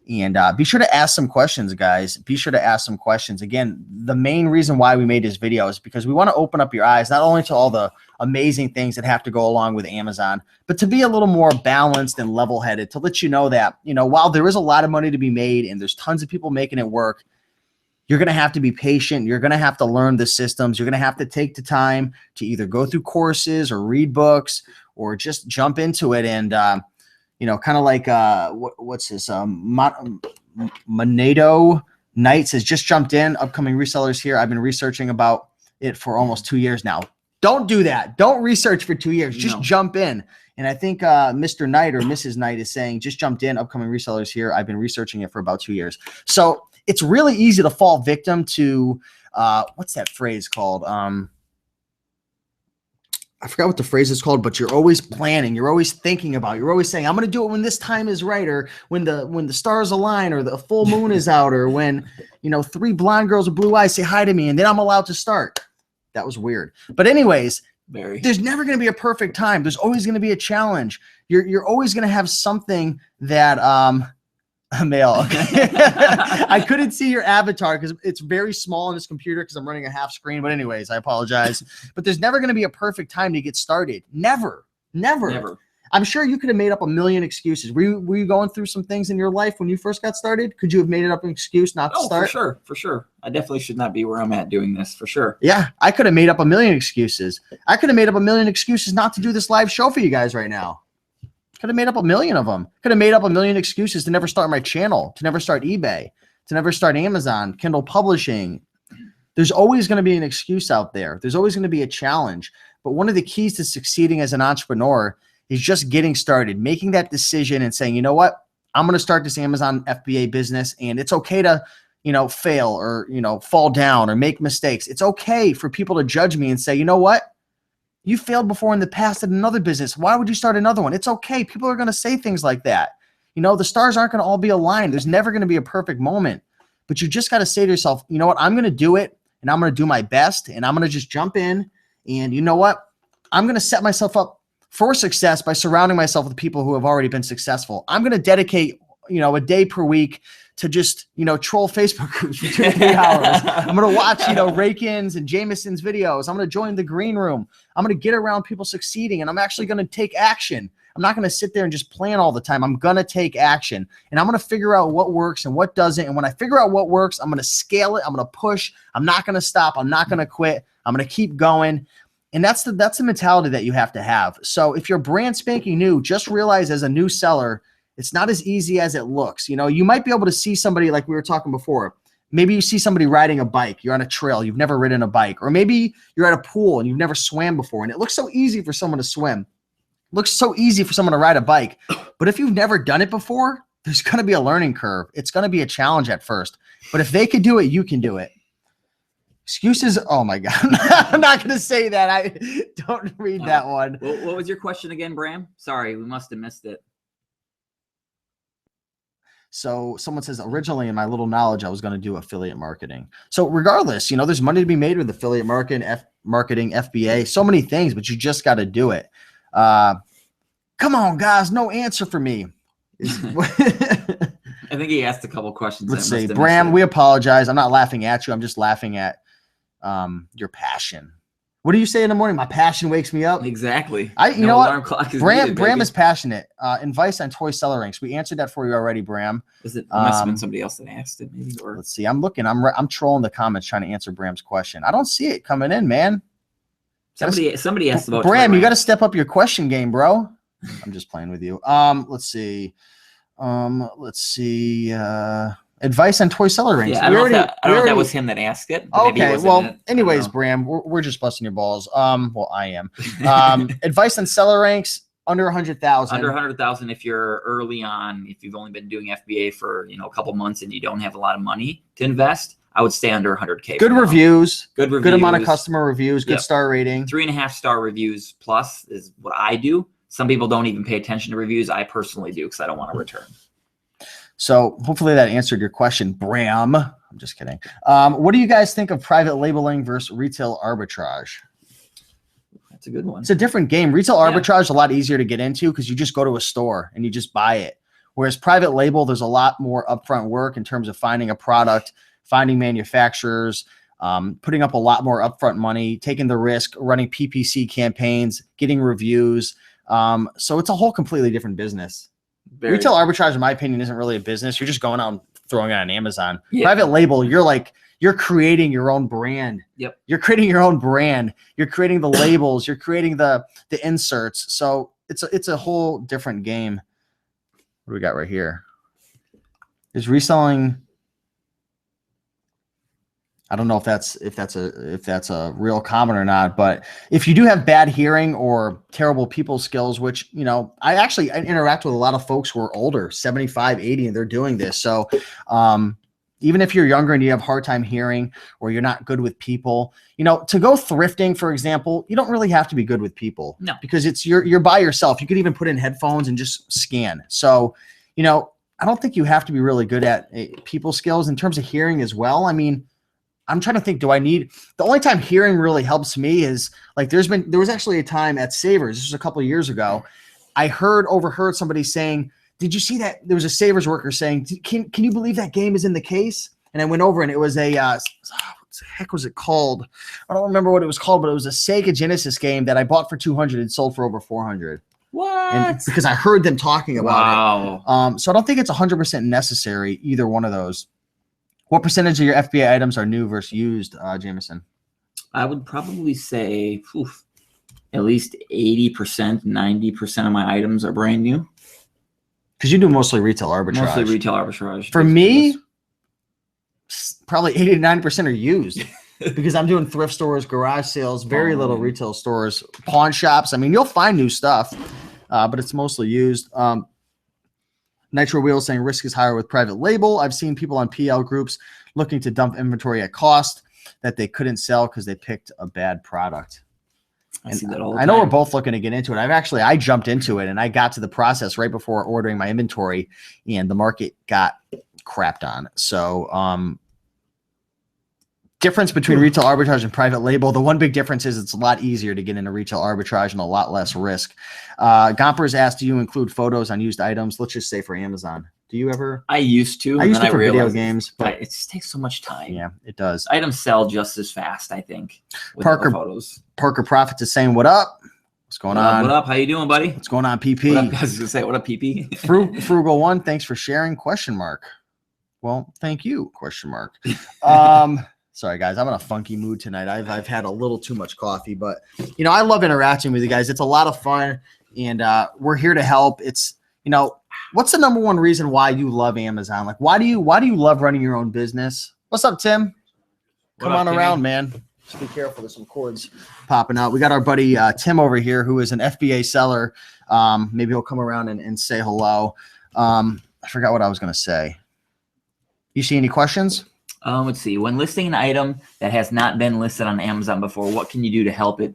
And be sure to ask some questions, guys. Be sure to ask some questions. Again, the main reason why we made this video is because we want to open up your eyes, not only to all the amazing things that have to go along with Amazon, but to be a little more balanced and level-headed, to let you know that, you know, while there is a lot of money to be made and there's tons of people making it work, you're going to have to be patient. You're going to have to learn the systems. You're going to have to take the time to either go through courses or read books or just jump into it. And, you know, kind of like, what's this? Monado Knights has just jumped in. Upcoming resellers here. I've been researching about it for almost 2 years now. Don't do that. Don't research for 2 years. Just jump in. And I think Mr. Knight or Mrs. Knight is saying, just jumped in. Upcoming resellers here. I've been researching it for about 2 years. So it's really easy to fall victim to, what's that phrase called? I forgot what the phrase is called, but you're always planning. You're always thinking about. You're always saying, "I'm going to do it when this time is right, or when the stars align, or the full moon is out, or when, you know, 3 blonde girls with blue eyes say hi to me, and then I'm allowed to start." That was weird. But anyways, there's never going to be a perfect time. There's always going to be a challenge. You're always going to have something that Male. I couldn't see your avatar because it's very small on this computer because I'm running a half screen. But anyways, I apologize. But there's never going to be a perfect time to get started. Never. I'm sure you could have made up a million excuses. Were you going through some things in your life when you first got started? Could you have made it up an excuse not to start? For sure. I definitely should not be where I'm at doing this, for sure. Yeah, I could have made up a million excuses. I could have made up a million excuses not to do this live show for you guys right now. Could have made up a million of them. Could have made up a million excuses to never start my channel, to never start eBay, to never start Amazon, Kindle publishing. There's always going to be an excuse out there. There's always going to be a challenge. But one of the keys to succeeding as an entrepreneur is just getting started, making that decision and saying, you know what, I'm going to start this Amazon FBA business, and it's okay to, you know, fail or, you know, fall down or make mistakes. It's okay for people to judge me and say, you know what, you failed before in the past at another business. Why would you start another one? It's okay. People are going to say things like that. You know, the stars aren't going to all be aligned. There's never going to be a perfect moment, but you just got to say to yourself, you know what, I'm going to do it, and I'm going to do my best, and I'm going to just jump in. And you know what, I'm going to set myself up for success by surrounding myself with people who have already been successful. I'm going to dedicate, you know, a day per week to just, troll Facebook groups for 2 to 3 hours. I'm going to watch, Raiken's and Jameson's videos. I'm going to join the green room. I'm going to get around people succeeding, and I'm actually going to take action. I'm not going to sit there and just plan all the time. I'm going to take action, and I'm going to figure out what works and what doesn't. And when I figure out what works, I'm going to scale it. I'm going to push. I'm not going to stop. I'm not going to quit. I'm going to keep going. And that's the mentality that you have to have. So if you're brand spanking new, just realize as a new seller, it's not as easy as it looks. You might be able to see somebody like we were talking before. Maybe you see somebody riding a bike. You're on a trail. You've never ridden a bike. Or maybe you're at a pool and you've never swam before. And it looks so easy for someone to swim. It looks so easy for someone to ride a bike. But if you've never done it before, there's going to be a learning curve. It's going to be a challenge at first. But if they could do it, you can do it. Excuses. Oh my God. I'm not going to say that. I don't read that one. What was your question again, Bram? Sorry, we must have missed it. So someone says, originally in my little knowledge, I was going to do affiliate marketing. So regardless, there's money to be made with affiliate marketing, FBA, so many things, but you just got to do it. Come on, guys. No answer for me. I think he asked a couple questions. Let's see. Bram, we apologize. I'm not laughing at you. I'm just laughing at your passion. What do you say in the morning? My passion wakes me up. Exactly. You know what? Bram is passionate. Advice on toy seller ranks. We answered that for you already, Bram. It must have been somebody else that asked it, maybe. Or let's see. I'm looking. I'm trolling the comments trying to answer Bram's question. I don't see it coming in, man. Somebody asked about Bram. You got to step up your question game, bro. I'm just playing with you. Let's see. Advice on toy seller ranks. Yeah, I don't know if that was him that asked it. Okay, well, anyways, Bram, we're just busting your balls. Well, I am. Advice on seller ranks under 100,000. Under 100,000 if you're early on, if you've only been doing FBA for a couple months and you don't have a lot of money to invest, I would stay under 100K. Good reviews. Good amount of customer reviews. Good star rating. 3.5-star reviews plus is what I do. Some people don't even pay attention to reviews. I personally do because I don't want to return. So hopefully that answered your question, Bram. I'm just kidding. What do you guys think of private labeling versus retail arbitrage? That's a good one. It's a different game. Retail arbitrage is a lot easier to get into because you just go to a store and you just buy it. Whereas private label, there's a lot more upfront work in terms of finding a product, finding manufacturers, putting up a lot more upfront money, taking the risk, running PPC campaigns, getting reviews. So it's a whole completely different business. Retail arbitrage, in my opinion, isn't really a business. You're just going out and throwing it on Amazon. Yeah. Private label, you're creating your own brand. Yep. You're creating your own brand. You're creating the labels. You're creating the inserts. So it's a whole different game. What do we got right here? Is reselling. I don't know if that's a real comment or not, but if you do have bad hearing or terrible people skills, which, I interact with a lot of folks who are older, 75, 80, and they're doing this. So even if you're younger and you have a hard time hearing or you're not good with people, to go thrifting, for example, you don't really have to be good with people. No. Because you're by yourself. You could even put in headphones and just scan. So, I don't think you have to be really good at people skills in terms of hearing as well. I mean, I'm trying to think, the only time hearing really helps me is like, there was actually a time at Savers, this was a couple of years ago, I overheard somebody saying, did you see that? There was a Savers worker saying, can you believe that game is in the case? And I went over and it was what the heck was it called? I don't remember what it was called, but it was a Sega Genesis game that I bought for 200 and sold for over 400. What? And because I heard them talking about it. So I don't think it's 100% necessary, either one of those. What percentage of your FBA items are new versus used, Jameson? I would probably say at least 80%, 90% of my items are brand new. Because you do mostly retail arbitrage. Mostly retail arbitrage. For me, probably 80 to 90% are used. Because I'm doing thrift stores, garage sales, very little retail stores, pawn shops. I mean, you'll find new stuff, but it's mostly used. Nitro Wheel saying risk is higher with private label. I've seen people on PL groups looking to dump inventory at cost that they couldn't sell because they picked a bad product. I see that all the time. I know we're both looking to get into it. I jumped into it and I got to the process right before ordering my inventory and the market got crapped on. So, difference between retail arbitrage and private label. The one big difference is it's a lot easier to get into retail arbitrage and a lot less risk. Gompers asked, do you include photos on used items? Let's just say for Amazon. Do you ever? I used to. I used and to for video realized games, but it just takes so much time. yeah, it does. Items sell just as fast, I think, with Parker- the photos. Parker Profits is saying, "What up? What's going on? What up? How you doing, buddy? What's going on, What up? PP? I was gonna say, what up, PP? Frugal One, thanks for sharing? Question mark. Well, thank you? Question mark. Sorry guys, I'm in a funky mood tonight. I've had a little too much coffee, but you know I love interacting with you guys. It's a lot of fun, and we're here to help. It's what's the number one reason why you love Amazon? Like why do you love running your own business? What's up, Tim? Come on around, man. Just be careful. There's some cords popping out. We got our buddy Tim over here, who is an FBA seller. Maybe he'll come around and say hello. I forgot what I was going to say. You see any questions? Let's see. When listing an item that has not been listed on Amazon before, what can you do to help it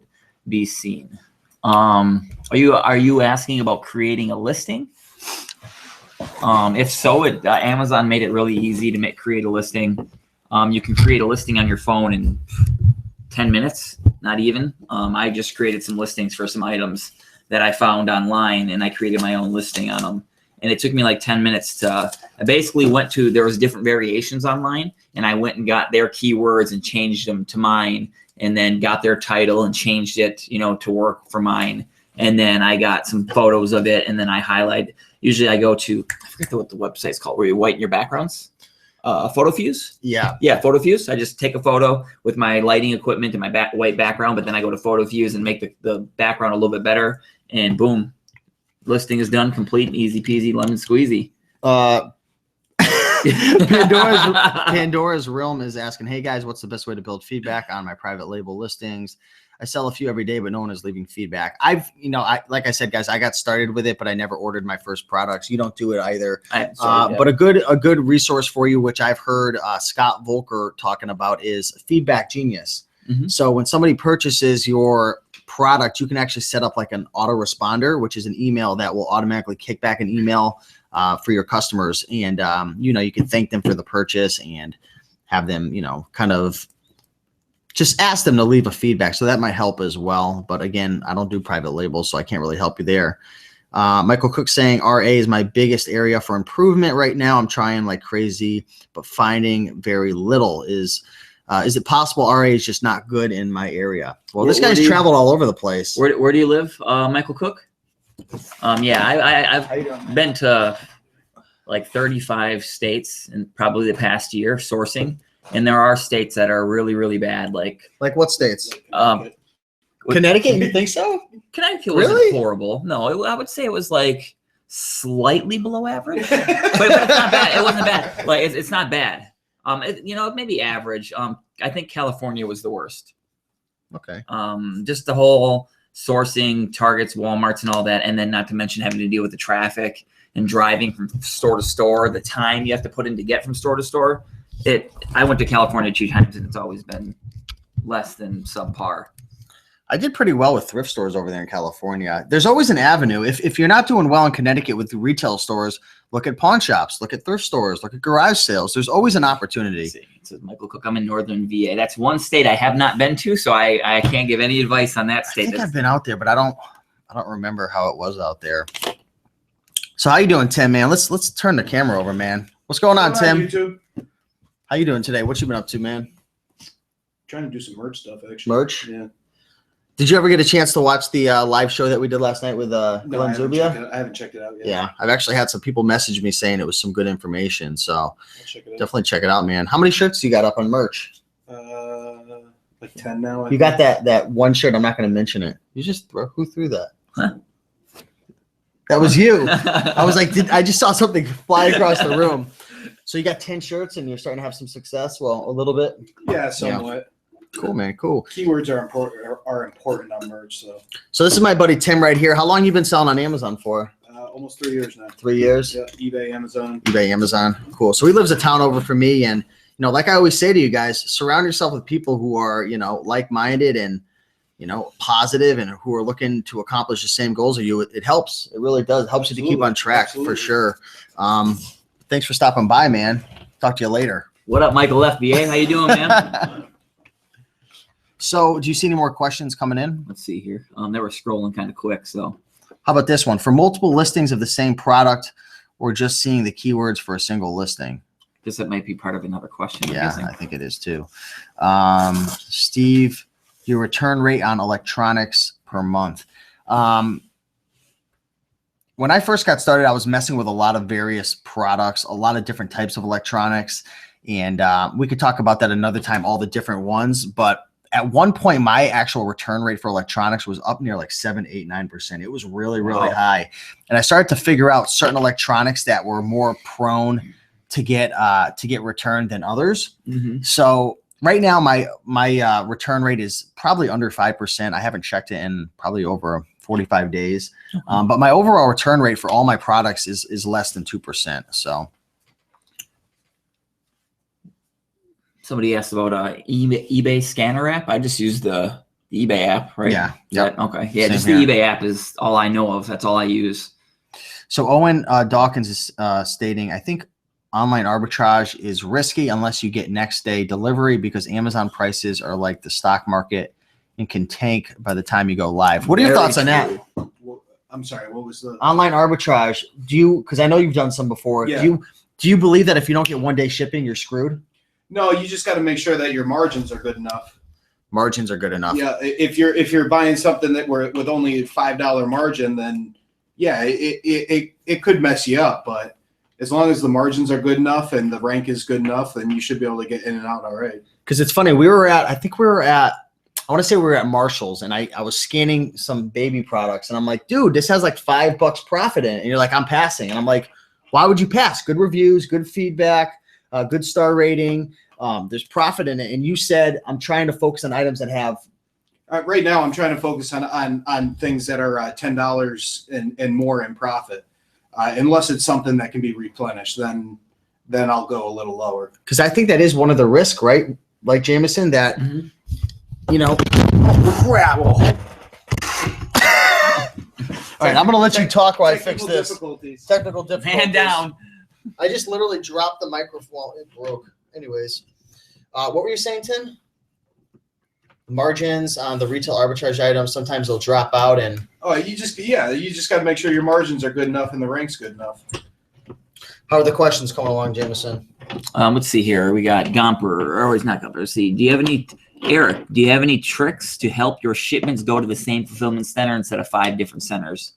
be seen? Are you asking about creating a listing? If so, Amazon made it really easy to create a listing. You can create a listing on your phone in 10 minutes, not even. I just created some listings for some items that I found online, and I created my own listing on them. And it took me like 10 minutes to, I basically went to, there was different variations online, and I went and got their keywords and changed them to mine, and then got their title and changed it, to work for mine. And then I got some photos of it, and then I highlight. Usually I go to, I forget what the website's called, where you whiten your backgrounds. Photo Fuse? Yeah. Yeah, Photo Fuse. I just take a photo with my lighting equipment and my white background, but then I go to Photo Fuse and make the background a little bit better, and boom. Listing is done, complete, easy peasy, lemon squeezy. Pandora's Realm is asking, hey guys, what's the best way to build feedback on my private label listings? I sell a few every day, but no one is leaving feedback. Like I said, guys, I got started with it, but I never ordered my first products. You don't do it either. But a good resource for you, which I've heard Scott Volker talking about, is Feedback Genius. Mm-hmm. So when somebody purchases your product, you can actually set up like an autoresponder, which is an email that will automatically kick back an email for your customers. And, you can thank them for the purchase and have them, kind of just ask them to leave a feedback. So that might help as well. But again, I don't do private labels, so I can't really help you there. Michael Cook saying RA is my biggest area for improvement right now. I'm trying like crazy, but finding very little. Is it possible RA is just not good in my area? Well, this guy's traveled all over the place. Where do you live, Michael Cook? I've been to like 35 states in probably the past year sourcing, and there are states that are really, really bad. Like what states? Connecticut? You think so? Connecticut wasn't horrible. No, I would say it was like slightly below average, but it's not bad. It wasn't bad. Like it's not bad. Maybe average. I think California was the worst. Okay. Just the whole sourcing, Targets, Walmarts, and all that, and then not to mention having to deal with the traffic and driving from store to store, the time you have to put in to get from store to store. I went to California 2 times, and it's always been less than subpar. I did pretty well with thrift stores over there in California. There's always an avenue. If you're not doing well in Connecticut with retail stores, look at pawn shops, look at thrift stores, look at garage sales. There's always an opportunity. It says Michael Cook, I'm in Northern VA. That's one state I have not been to, so I can't give any advice on that state. I think I've been out there, but I don't remember how it was out there. So how you doing, Tim, man? Let's turn the camera over, man. What's going on, Tim? YouTube. How you doing today? What you been up to, man? Trying to do some merch stuff, actually. Merch? Yeah. Did you ever get a chance to watch the live show that we did last night with Glenn Zubia? I haven't checked it out yet. Yeah, I've actually had some people message me saying it was some good information. So definitely check it out, man. How many shirts you got up on merch? Like 10 now. You got that one shirt. I'm not going to mention it. You just who threw that? Huh? That was you. I was like, I just saw something fly across the room. So you got 10 shirts and you're starting to have some success. Well, a little bit. Yeah, somewhat. Yeah. Cool, man. Cool. Keywords are important on merch. So this is my buddy Tim right here. How long you been selling on Amazon for? Almost 3 years now. 3 years? Yeah, eBay, Amazon. eBay, Amazon. Cool. So he lives a town over from me, and like I always say to you guys, surround yourself with people who are like-minded and positive and who are looking to accomplish the same goals as you. It helps. It really does. It helps you to keep on track. Absolutely. For sure. Thanks for stopping by, man. Talk to you later. What up, Michael FBA? How you doing, man? So do you see any more questions coming in? Let's see here. They were scrolling kind of quick. So how about this one? For multiple listings of the same product, or just seeing the keywords for a single listing? Guess that might be part of another question. Yeah, I think it is too. Steve, your return rate on electronics per month. When I first got started, I was messing with a lot of various products, a lot of different types of electronics. And we could talk about that another time, all the different ones. But at one point, my actual return rate for electronics was up near like 7, 8, 9%. It was really, really high. And I started to figure out certain electronics that were more prone to get returned than others. So right now, my return rate is probably under 5%. I haven't checked it in probably over 45 days. But my overall return rate for all my products is less than 2%. So somebody asked about eBay scanner app. I just use the eBay app, right? Yeah. Okay. Yeah, Same just here. the eBay app is all I know of. That's all I use. So Owen Dawkins is stating, I think online arbitrage is risky unless you get next day delivery because Amazon prices are like the stock market and can tank by the time you go live. What are your thoughts on that? Well, I'm sorry. What was the Online arbitrage? Because I know you've done some before. Yeah. Do you believe that if you don't get one day shipping, you're screwed? No, you just got to make sure that your margins are good enough. Margins are good enough. Yeah, if you're buying something that with only a $5 margin, then yeah, it could mess you up. But as long as the margins are good enough and the rank is good enough, then you should be able to get in and out all right. Because it's funny, I want to say we were at Marshall's, and I was scanning some baby products, and I'm like, dude, this has like $5 profit in it. And you're like, I'm passing. And I'm like, why would you pass? Good reviews, good feedback, good star rating. There's profit in it. And you said, I'm trying to focus on items that have. Right now, I'm trying to focus on things that are $10 and more in profit. Unless it's something that can be replenished, then I'll go a little lower. Because I think that is one of the risks, right? Like Jameson, that you know, crap. All right, I'm gonna let you talk while I fix this. Technical difficulties. Man down. I just literally dropped the microphone. It broke. Anyways, what were you saying, Tim? Margins on the retail arbitrage items, sometimes they'll drop out and. Oh, you just got to make sure your margins are good enough and the rank's good enough. How are the questions coming along, Jameson? Let's see here. We got Gomper, or it's not Gomper. Let's see. Eric, do you have any tricks to help your shipments go to the same fulfillment center instead of 5 different centers?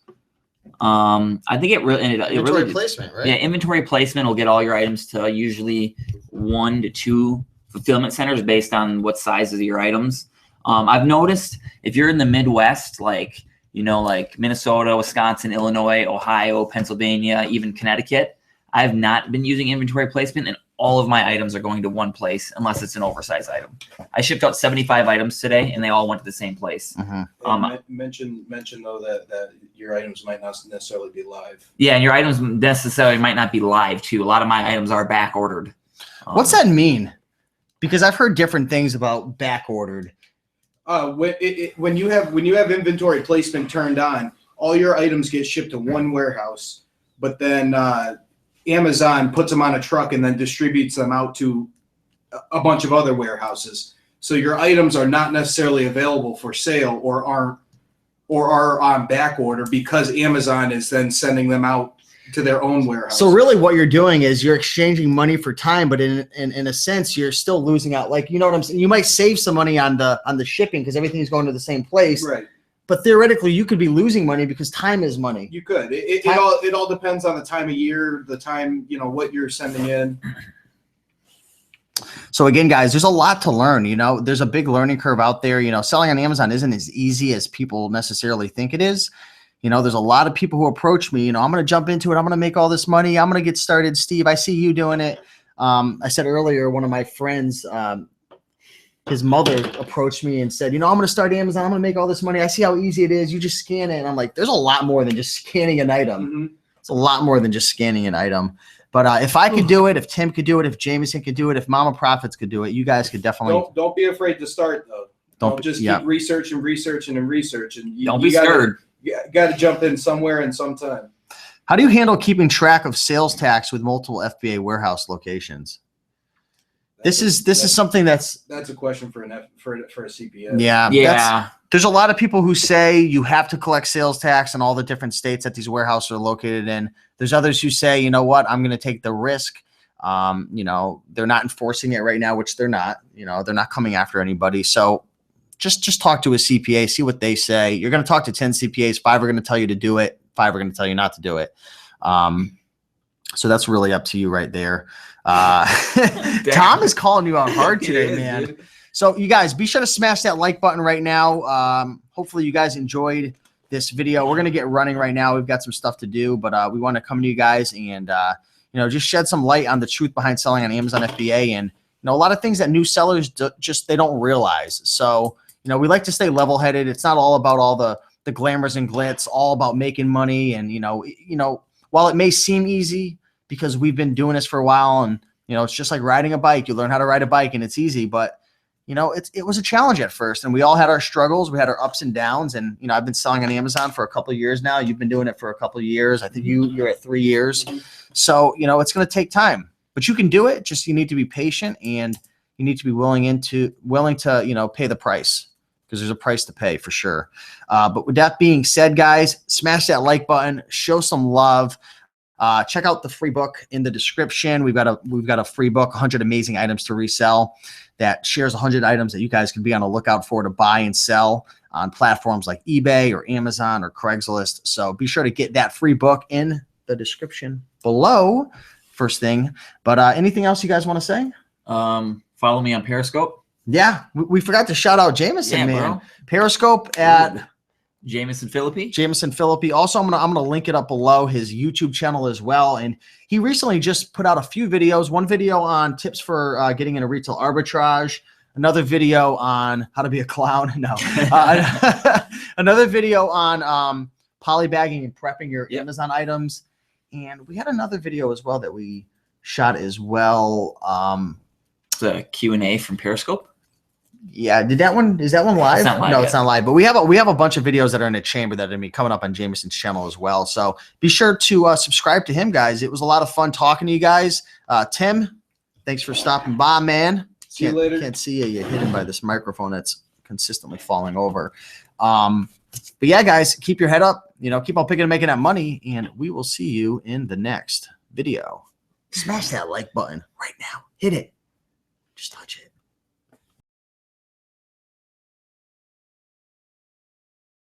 I think it really placement, right? Yeah, inventory placement will get all your items to usually 1 to 2 fulfillment centers based on what size of your items. I've noticed if you're in the Midwest, like Minnesota, Wisconsin, Illinois, Ohio, Pennsylvania, even Connecticut, I have not been using inventory placement, and all of my items are going to one place unless it's an oversized item. I shipped out 75 items today, and they all went to the same place. Mention though that your items might not necessarily be live. Yeah, and your items necessarily might not be live too. A lot of my items are back ordered. What's that mean? Because I've heard different things about back ordered. When you have inventory placement turned on, all your items get shipped to one warehouse, but then Amazon puts them on a truck and then distributes them out to a bunch of other warehouses. So your items are not necessarily available for sale or are on back order because Amazon is then sending them out to their own warehouse. So really what you're doing is you're exchanging money for time, but in a sense, you're still losing out. Like, you know what I'm saying? You might save some money on the shipping because everything's going to the same place. Right. But theoretically, you could be losing money because time is money. You could. It all depends on the time of year, the time, what you're sending in. So again, guys, there's a lot to learn. There's a big learning curve out there. Selling on Amazon isn't as easy as people necessarily think it is. There's a lot of people who approach me, I'm going to jump into it. I'm going to make all this money. I'm going to get started. Steve, I see you doing it. I said earlier, one of my friends, his mother approached me and said, I'm going to start Amazon. I'm going to make all this money. I see how easy it is. You just scan it. And I'm like, there's a lot more than just scanning an item. Mm-hmm. It's a lot more than just scanning an item. But if I could do it, if Tim could do it, if Jameson could do it, if Mama Profits could do it, you guys could definitely. Don't be afraid to start, though. Don't just keep researching. And don't be scared. You got to jump in somewhere and sometime. How do you handle keeping track of sales tax with multiple FBA warehouse locations? This is something that's a question for for a CPA. Yeah. There's a lot of people who say you have to collect sales tax in all the different states that these warehouses are located in. There's others who say, you know what, I'm going to take the risk. You know, they're not enforcing it right now, which they're not. You know, they're not coming after anybody. So just talk to a CPA, see what they say. You're going to talk to 10 CPAs. 5 are going to tell you to do it. 5 are going to tell you not to do it. So that's really up to you right there. Tom is calling you out hard today, man. Dude. So you guys, be sure to smash that like button right now. Hopefully you guys enjoyed this video. We're going to get running right now. We've got some stuff to do, but we want to come to you guys and, you know, just shed some light on the truth behind selling on Amazon FBA. And, you know, a lot of things that new sellers they don't realize. So, you know, we like to stay level-headed. It's not all about all the glamours and glitz, all about making money. And, you know, while it may seem easy because we've been doing this for a while and, you know, it's just like riding a bike. You learn how to ride a bike and it's easy, but you know, it was a challenge at first and we all had our struggles. We had our ups and downs and, you know, I've been selling on Amazon for a couple of years now. You've been doing it for a couple of years. I think you're at 3 years. So, you know, it's going to take time, but you can do it. Just, you need to be patient and you need to be willing to, you know, pay the price because there's a price to pay for sure. But with that being said, guys, smash that like button, show some love. Check out the free book in the description. We've got a free book, 100 amazing items to resell, that shares 100 items that you guys can be on the lookout for to buy and sell on platforms like eBay or Amazon or Craigslist. So be sure to get that free book in the description below. First thing, but anything else you guys want to say? Follow me on Periscope. Yeah, we forgot to shout out Jameson, man. Bro. Periscope at Jameson Philippi. Jameson Philippi. Also, I'm gonna link it up below, his YouTube channel as well. And he recently just put out a few videos. One video on tips for getting into retail arbitrage. Another video on how to be a clown. No. Another video on polybagging and prepping your Amazon items. And we had another video as well that we shot as well. The Q&A from Periscope. Yeah, is that one live? It's not live no, yet. It's not live. But we have a bunch of videos that are in a chamber that are gonna be coming up on Jameson's channel as well. So be sure to subscribe to him, guys. It was a lot of fun talking to you guys. Tim, thanks for stopping by, man. See you later. Can't see you. You're hidden by this microphone that's consistently falling over. But yeah, guys, keep your head up. You know, keep on picking and making that money, and we will see you in the next video. Smash that like button right now. Hit it. Just touch it.